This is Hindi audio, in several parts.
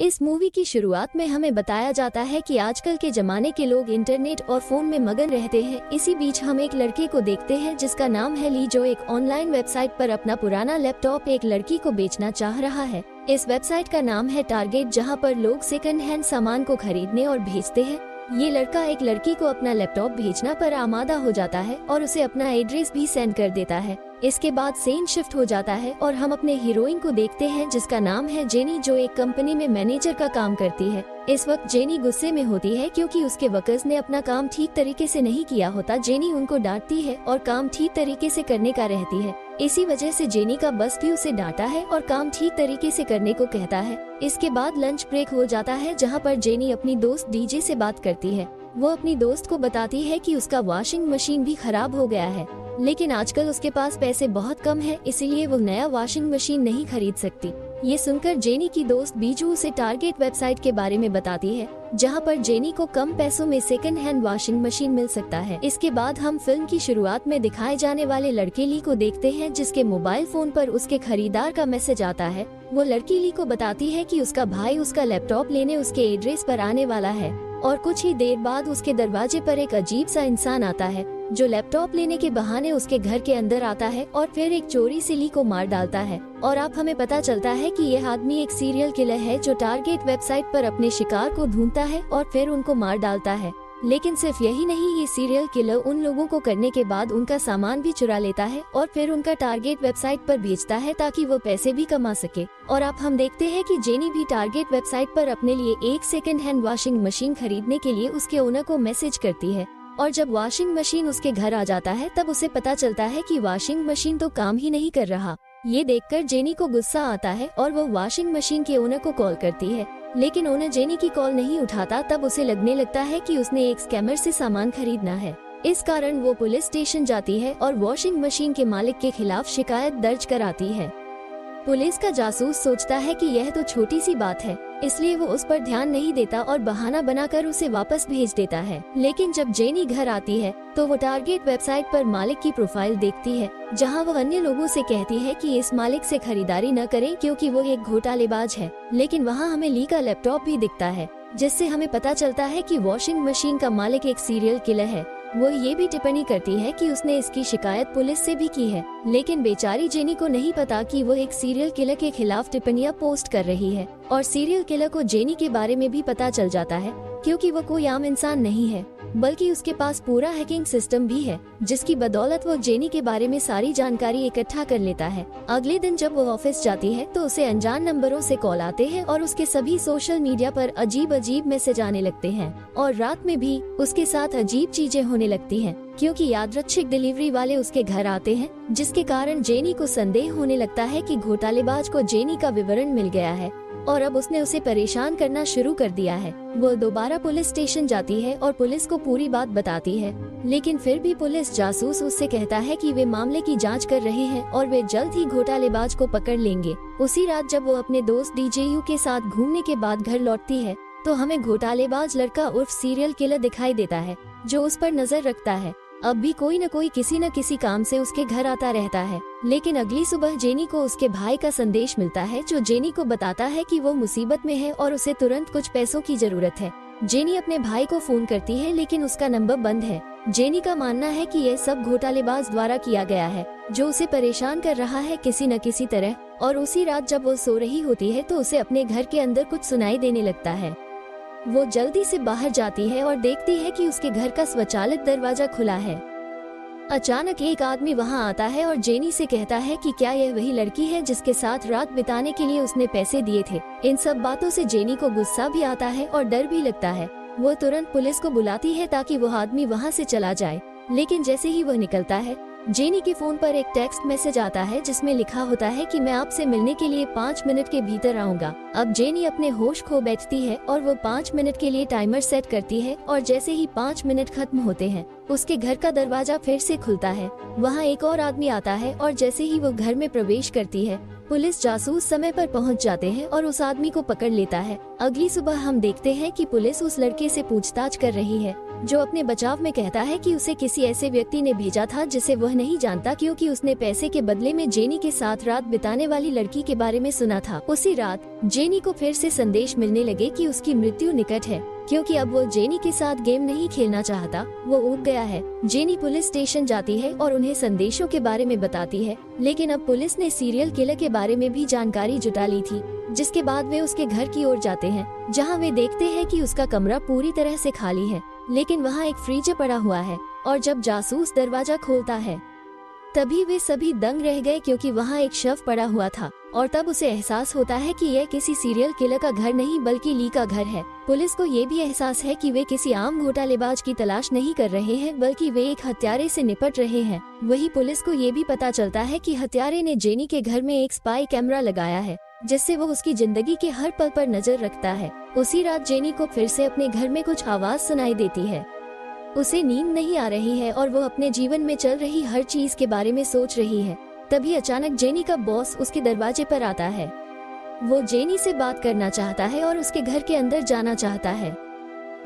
इस मूवी की शुरुआत में हमें बताया जाता है कि आजकल के जमाने के लोग इंटरनेट और फोन में मगन रहते हैं। इसी बीच हम एक लड़के को देखते हैं जिसका नाम है ली, जो एक ऑनलाइन वेबसाइट पर अपना पुराना लैपटॉप एक लड़की को बेचना चाह रहा है। इस वेबसाइट का नाम है टारगेट, जहां पर लोग सेकंड हैंड सामान को खरीदने और भेजते हैं। ये लड़का एक लड़की को अपना लैपटॉप भेजना पर आमादा हो जाता है और उसे अपना एड्रेस भी सेंड कर देता है। इसके बाद सीन शिफ्ट हो जाता है और हम अपने हीरोइन को देखते हैं जिसका नाम है जेनी, जो एक कंपनी में मैनेजर का काम करती है। इस वक्त जेनी गुस्से में होती है क्योंकि उसके वर्कर्स ने अपना काम ठीक तरीके से नहीं किया होता। जेनी उनको डांटती है और काम ठीक तरीके से करने का रहती है। इसी वजह से जेनी का बॉस भी उसे डांटा है और काम ठीक तरीके से करने को कहता है। इसके बाद लंच ब्रेक हो जाता है, जहाँ पर जेनी अपनी दोस्त डीजे से बात करती है। वो अपनी दोस्त को बताती है कि उसका वॉशिंग मशीन भी खराब हो गया है, लेकिन आजकल उसके पास पैसे बहुत कम है, इसीलिए वो नया वॉशिंग मशीन नहीं खरीद सकती। ये सुनकर जेनी की दोस्त बीजू उसे टारगेट वेबसाइट के बारे में बताती है, जहां पर जेनी को कम पैसों में सेकंड हैंड वॉशिंग मशीन मिल सकता है। इसके बाद हम फिल्म की शुरुआत में दिखाए जाने वाले लड़के ली को देखते हैं, जिसके मोबाइल फोन पर उसके खरीदार का मैसेज आता है। वो लड़की ली को बताती है कि उसका भाई उसका लैपटॉप लेने उसके एड्रेस पर आने वाला है और कुछ ही देर बाद उसके दरवाजे पर एक अजीब सा इंसान आता है, जो लैपटॉप लेने के बहाने उसके घर के अंदर आता है और फिर एक चोरी से ली को मार डालता है। और अब हमें पता चलता है कि यह आदमी एक सीरियल किलर है जो टारगेट वेबसाइट पर अपने शिकार को ढूंढता है और फिर उनको मार डालता है। लेकिन सिर्फ यही नहीं, ये सीरियल किलर उन लोगों को करने के बाद उनका सामान भी चुरा लेता है और फिर उनका टारगेट वेबसाइट पर भेजता है ताकि वो पैसे भी कमा सके। और अब हम देखते हैं कि जेनी भी टारगेट वेबसाइट पर अपने लिए एक सेकंड हैंड वॉशिंग मशीन खरीदने के लिए उसके ओनर को मैसेज करती है। और जब वॉशिंग मशीन उसके घर आ जाता है तब उसे पता चलता है कि वॉशिंग मशीन तो काम ही नहीं कर रहा। ये देखकर जेनी को गुस्सा आता है और वो वॉशिंग मशीन के ओनर को कॉल करती है, लेकिन ओनर जेनी की कॉल नहीं उठाता। तब उसे लगने लगता है कि उसने एक स्कैमर से सामान खरीदना है। इस कारण वो पुलिस स्टेशन जाती है और वॉशिंग मशीन के मालिक के खिलाफ शिकायत दर्ज कराती है। पुलिस का जासूस सोचता है कि यह तो छोटी सी बात है, इसलिए वो उस पर ध्यान नहीं देता और बहाना बनाकर उसे वापस भेज देता है। लेकिन जब जेनी घर आती है तो वो टारगेट वेबसाइट पर मालिक की प्रोफाइल देखती है, जहां वो अन्य लोगों से कहती है कि इस मालिक से खरीदारी न करें क्योंकि वो एक घोटालेबाज है। लेकिन वहां हमें ली का लैपटॉप भी दिखता है, जिससे हमें पता चलता है कि वॉशिंग मशीन का मालिक एक सीरियल किलर है। वो ये भी टिप्पणी करती है कि उसने इसकी शिकायत पुलिस से भी की है, लेकिन बेचारी जेनी को नहीं पता कि वो एक सीरियल किलर के खिलाफ टिप्पणियां पोस्ट कर रही है। और सीरियल किलर को जेनी के बारे में भी पता चल जाता है, क्योंकि वो कोई आम इंसान नहीं है, बल्कि उसके पास पूरा हैकिंग सिस्टम भी है, जिसकी बदौलत वो जेनी के बारे में सारी जानकारी इकट्ठा कर लेता है। अगले दिन जब वो ऑफिस जाती है तो उसे अनजान नंबरों से कॉल आते हैं और उसके सभी सोशल मीडिया पर अजीब अजीब मैसेज आने लगते हैं। और रात में भी उसके साथ अजीब चीजें होने लगती हैं, क्योंकि यादृच्छिक डिलीवरी वाले उसके घर आते हैं, जिसके कारण जेनी को संदेह होने लगता है कि घोटालेबाज को जेनी का विवरण मिल गया है और अब उसने उसे परेशान करना शुरू कर दिया है। वो दोबारा पुलिस स्टेशन जाती है और पुलिस को पूरी बात बताती है, लेकिन फिर भी पुलिस जासूस उससे कहता है कि वे मामले की जांच कर रहे हैं और वे जल्द ही घोटालेबाज को पकड़ लेंगे। उसी रात जब वो अपने दोस्त डीजेयू के साथ घूमने के बाद घर लौटती है तो हमें घोटालेबाज लड़का उर्फ सीरियल किलर दिखाई देता है, जो उस पर नजर रखता है। अब भी कोई न कोई किसी न किसी काम से उसके घर आता रहता है। लेकिन अगली सुबह जेनी को उसके भाई का संदेश मिलता है, जो जेनी को बताता है कि वो मुसीबत में है और उसे तुरंत कुछ पैसों की जरूरत है। जेनी अपने भाई को फोन करती है, लेकिन उसका नंबर बंद है। जेनी का मानना है कि यह सब घोटालेबाज द्वारा किया गया है, जो उसे परेशान कर रहा है किसी न किसी तरह। और उसी रात जब वो सो रही होती है तो उसे अपने घर के अंदर कुछ सुनाई देने लगता है। वो जल्दी से बाहर जाती है और देखती है कि उसके घर का स्वचालित दरवाजा खुला है। अचानक एक आदमी वहां आता है और जेनी से कहता है कि क्या यह वही लड़की है जिसके साथ रात बिताने के लिए उसने पैसे दिए थे। इन सब बातों से जेनी को गुस्सा भी आता है और डर भी लगता है। वो तुरंत पुलिस को बुलाती है ताकि वो आदमी वहां से चला जाए, लेकिन जैसे ही वह निकलता है जेनी के फोन पर एक टेक्स्ट मैसेज आता है, जिसमें लिखा होता है कि मैं आपसे मिलने के लिए 5 मिनट के भीतर आऊंगा। अब जेनी अपने होश खो बैठती है और वो 5 मिनट के लिए टाइमर सेट करती है और जैसे ही 5 मिनट खत्म होते हैं उसके घर का दरवाजा फिर से खुलता है। वहाँ एक और आदमी आता है और जैसे ही वो घर में प्रवेश करती है पुलिस जासूस समय पर पहुंच जाते हैं और उस आदमी को पकड़ लेता है। अगली सुबह हम देखते हैं कि पुलिस उस लड़के से पूछताछ कर रही है, जो अपने बचाव में कहता है कि उसे किसी ऐसे व्यक्ति ने भेजा था जिसे वह नहीं जानता, क्योंकि उसने पैसे के बदले में जेनी के साथ रात बिताने वाली लड़की के बारे में सुना था। उसी रात जेनी को फिर से संदेश मिलने लगे कि उसकी मृत्यु निकट है, क्योंकि अब वो जेनी के साथ गेम नहीं खेलना चाहता, वो ऊब गया है। जेनी पुलिस स्टेशन जाती है और उन्हें संदेशों के बारे में बताती है, लेकिन अब पुलिस ने सीरियल किलर के बारे में भी जानकारी जुटा ली थी, जिसके बाद वे उसके घर की ओर जाते हैं, जहां वे देखते हैं कि उसका कमरा पूरी तरह से खाली है, लेकिन वहां एक फ्रीजर पड़ा हुआ है। और जब जासूस दरवाजा खोलता है तभी वे सभी दंग रह गए, क्योंकि वहाँ एक शव पड़ा हुआ था। और तब उसे एहसास होता है कि यह किसी सीरियल किलर का घर नहीं बल्कि ली का घर है। पुलिस को ये भी एहसास है कि वे किसी आम घोटालेबाज की तलाश नहीं कर रहे हैं, बल्कि वे एक हत्यारे से निपट रहे हैं। वही पुलिस को ये भी पता चलता है कि हत्यारे ने जेनी के घर में एक स्पाई कैमरा लगाया है, जिससे वो उसकी जिंदगी के हर पल पर नजर रखता है। उसी रात जेनी को फिर से अपने घर में कुछ आवाज सुनाई देती है। उसे नींद नहीं आ रही है और वो अपने जीवन में चल रही हर चीज के बारे में सोच रही है। तभी अचानक जेनी का बॉस उसके दरवाजे पर आता है। वो जेनी से बात करना चाहता है और उसके घर के अंदर जाना चाहता है,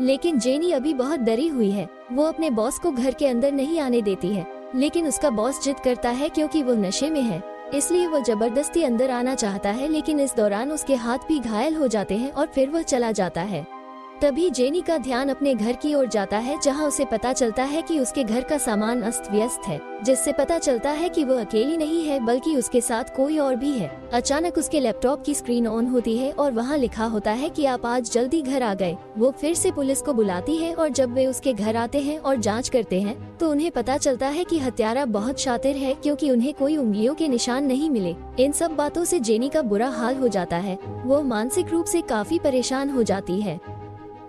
लेकिन जेनी अभी बहुत डरी हुई है। वो अपने बॉस को घर के अंदर नहीं आने देती है, लेकिन उसका बॉस जिद करता है क्योंकि वो नशे में है, इसलिए वो जबरदस्ती अंदर आना चाहता है। लेकिन इस दौरान उसके हाथ भी घायल हो जाते हैं और फिर वह चला जाता है। तभी जेनी का ध्यान अपने घर की ओर जाता है, जहां उसे पता चलता है कि उसके घर का सामान अस्त व्यस्त है, जिससे पता चलता है कि वो अकेली नहीं है बल्कि उसके साथ कोई और भी है। अचानक उसके लैपटॉप की स्क्रीन ऑन होती है और वहां लिखा होता है कि आप आज जल्दी घर आ गए। वो फिर से पुलिस को बुलाती है और जब वे उसके घर आते हैं और जाँच करते हैं तो उन्हें पता चलता है कि हत्यारा बहुत शातिर है, क्योंकि उन्हें कोई उंगलियों के निशान नहीं मिले। इन सब बातों से जेनी का बुरा हाल हो जाता है। वो मानसिक रूप से काफी परेशान हो जाती है।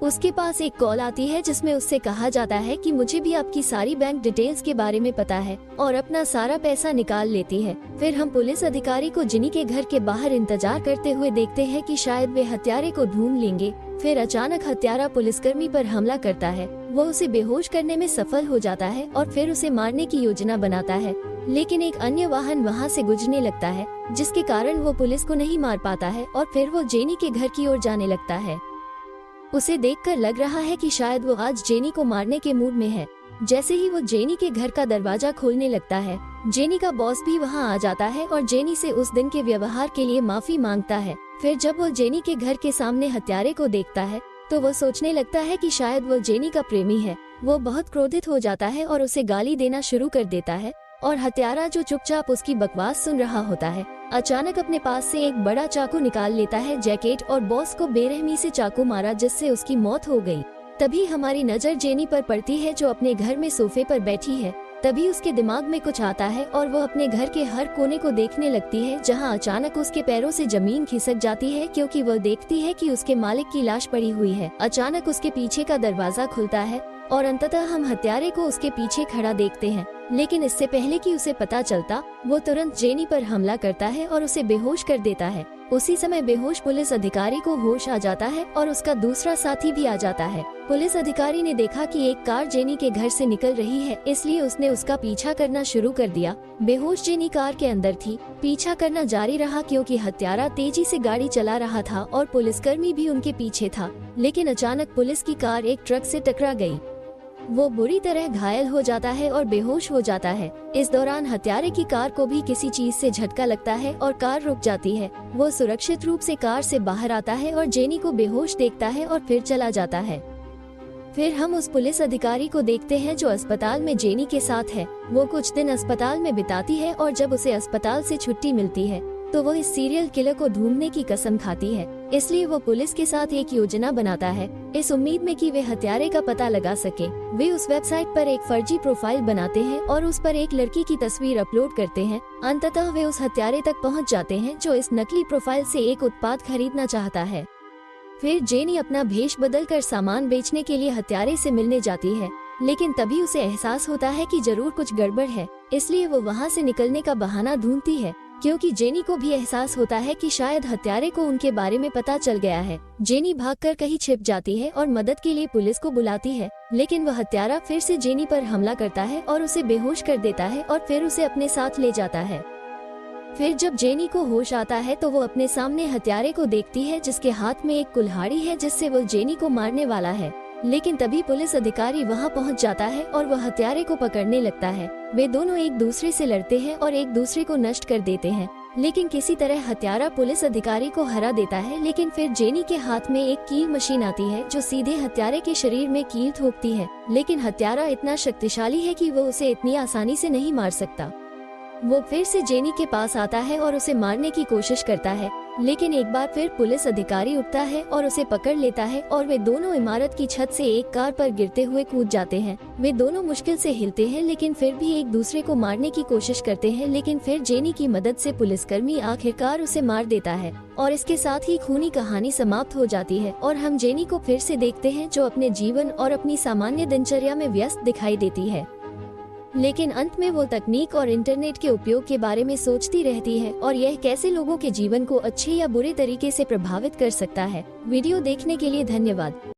उसके पास एक कॉल आती है जिसमें उससे कहा जाता है कि मुझे भी आपकी सारी बैंक डिटेल्स के बारे में पता है, और अपना सारा पैसा निकाल लेती है। फिर हम पुलिस अधिकारी को जेनी के घर के बाहर इंतजार करते हुए देखते हैं कि शायद वे हत्यारे को ढूंढ लेंगे। फिर अचानक हत्यारा पुलिसकर्मी पर हमला करता है। वो उसे बेहोश करने में सफल हो जाता है और फिर उसे मारने की योजना बनाता है, लेकिन एक अन्य वाहन वहाँ से गुजरने लगता है, जिसके कारण वो पुलिस को नहीं मार पाता है और फिर वो जेनी के घर की ओर जाने लगता है। उसे देखकर लग रहा है कि शायद वो आज जेनी को मारने के मूड में है। जैसे ही वो जेनी के घर का दरवाजा खोलने लगता है, जेनी का बॉस भी वहां आ जाता है और जेनी से उस दिन के व्यवहार के लिए माफी मांगता है। फिर जब वो जेनी के घर के सामने हत्यारे को देखता है तो वो सोचने लगता है कि शायद वो जेनी का प्रेमी है। वो बहुत क्रोधित हो जाता है और उसे गाली देना शुरू कर देता है, और हत्यारा जो चुपचाप उसकी बकवास सुन रहा होता है, अचानक अपने पास से एक बड़ा चाकू निकाल लेता है जैकेट और बॉस को बेरहमी से चाकू मारा, जिससे उसकी मौत हो गई। तभी हमारी नजर जेनी पर पड़ती है जो अपने घर में सोफे पर बैठी है। तभी उसके दिमाग में कुछ आता है और वो अपने घर के हर कोने को देखने लगती है, जहां अचानक उसके पैरों से जमीन खिसक जाती है, क्योंकि वह देखती है कि उसके मालिक की लाश पड़ी हुई है। अचानक उसके पीछे का दरवाजा खुलता है और अंततः हम हत्यारे को उसके पीछे खड़ा देखते हैं, लेकिन इससे पहले कि उसे पता चलता, वो तुरंत जेनी पर हमला करता है और उसे बेहोश कर देता है। उसी समय बेहोश पुलिस अधिकारी को होश आ जाता है और उसका दूसरा साथी भी आ जाता है। पुलिस अधिकारी ने देखा कि एक कार जेनी के घर से निकल रही है, इसलिए उसने उसका पीछा करना शुरू कर दिया। बेहोश जेनी कार के अंदर थी। पीछा करना जारी रहा क्योंकि हत्यारा तेजी से गाड़ी चला रहा था और पुलिसकर्मी भी उनके पीछे था, लेकिन अचानक पुलिस की कार एक ट्रक से टकरा गई। वो बुरी तरह घायल हो जाता है और बेहोश हो जाता है। इस दौरान हत्यारे की कार को भी किसी चीज से झटका लगता है और कार रुक जाती है। वो सुरक्षित रूप से कार से बाहर आता है और जेनी को बेहोश देखता है और फिर चला जाता है। फिर हम उस पुलिस अधिकारी को देखते हैं जो अस्पताल में जेनी के साथ है। वो कुछ दिन अस्पताल में बिताती है और जब उसे अस्पताल से छुट्टी मिलती है तो वो इस सीरियल किलर को ढूंढने की कसम खाती है। इसलिए वो पुलिस के साथ एक योजना बनाता है, इस उम्मीद में कि वे हत्यारे का पता लगा सके। वे उस वेबसाइट पर एक फर्जी प्रोफाइल बनाते हैं और उस पर एक लड़की की तस्वीर अपलोड करते हैं। अंततः वे उस हत्यारे तक पहुंच जाते हैं जो इस नकली प्रोफाइल से एक उत्पाद खरीदना चाहता है। फिर जेनी अपना भेष बदलकर सामान बेचने के लिए हत्यारे से मिलने जाती है, लेकिन तभी उसे एहसास होता है कि जरूर कुछ गड़बड़ है, इसलिए वो वहाँ से निकलने का बहाना ढूंढती है, क्योंकि जेनी को भी एहसास होता है कि शायद हत्यारे को उनके बारे में पता चल गया है। जेनी भागकर कहीं छिप जाती है और मदद के लिए पुलिस को बुलाती है, लेकिन वह हत्यारा फिर से जेनी पर हमला करता है और उसे बेहोश कर देता है और फिर उसे अपने साथ ले जाता है। फिर जब जेनी को होश आता है तो वो अपने सामने हत्यारे को देखती है जिसके हाथ में एक कुल्हाड़ी है जिससे वो जेनी को मारने वाला है। लेकिन तभी पुलिस अधिकारी वहां पहुंच जाता है और वह हत्यारे को पकड़ने लगता है। वे दोनों एक दूसरे से लड़ते हैं और एक दूसरे को नष्ट कर देते हैं, लेकिन किसी तरह हत्यारा पुलिस अधिकारी को हरा देता है। लेकिन फिर जेनी के हाथ में एक कील मशीन आती है जो सीधे हत्यारे के शरीर में कील ठोकती है, लेकिन हत्यारा इतना शक्तिशाली है कि वो उसे इतनी आसानी से नहीं मार सकता। वो फिर से जेनी के पास आता है और उसे मारने की कोशिश करता है, लेकिन एक बार फिर पुलिस अधिकारी उठता है और उसे पकड़ लेता है और वे दोनों इमारत की छत से एक कार पर गिरते हुए कूद जाते हैं। वे दोनों मुश्किल से हिलते हैं, लेकिन फिर भी एक दूसरे को मारने की कोशिश करते हैं, लेकिन फिर जेनी की मदद से पुलिसकर्मी आखिरकार उसे मार देता है और इसके साथ ही खूनी कहानी समाप्त हो जाती है और हम जेनी को फिर से देखते हैं जो अपने जीवन और अपनी सामान्य दिनचर्या में व्यस्त दिखाई देती है। लेकिन अंत में वो तकनीक और इंटरनेट के उपयोग के बारे में सोचती रहती है और यह कैसे लोगों के जीवन को अच्छे या बुरे तरीके से प्रभावित कर सकता है। वीडियो देखने के लिए धन्यवाद।